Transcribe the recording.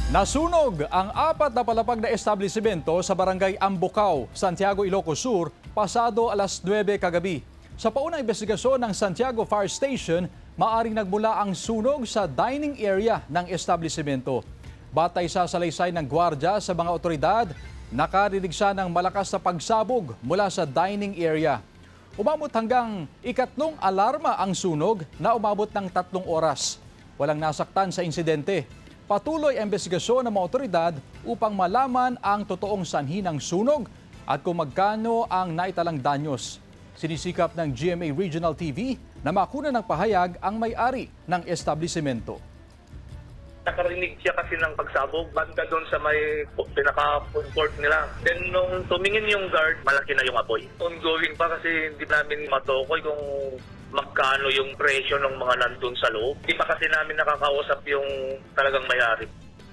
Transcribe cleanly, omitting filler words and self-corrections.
Nasunog ang apat na palapag na establisimento sa barangay Ambucao, Santiago, Ilocos Sur, pasado alas 9 kagabi. Sa paunang investigasyon ng Santiago Fire Station, maaring nagmula ang sunog sa dining area ng establisimento. Batay sa salaysay ng gwardya sa mga otoridad, nakarinig siya ng malakas na pagsabog mula sa dining area. Umabot hanggang ikatlong alarma ang sunog na umabot ng 3 oras. Walang nasaktan sa insidente. Patuloy ang investigasyon ng mga otoridad upang malaman ang totoong sanhi ng sunog at kung magkano ang naitalang danyos. Sinisikap ng GMA Regional TV na makuna ng pahayag ang may-ari ng establisimento. Nakarinig siya kasi ng pagsabog, banda doon sa may pinaka-food court nila. Then nung tumingin yung guard, malaki na yung apoy. Ongoing pa kasi hindi namin matukoy kung magkano yung presyo ng mga nandun sa loob. Hindi pa kasi namin nakakausap yung talagang may-ari.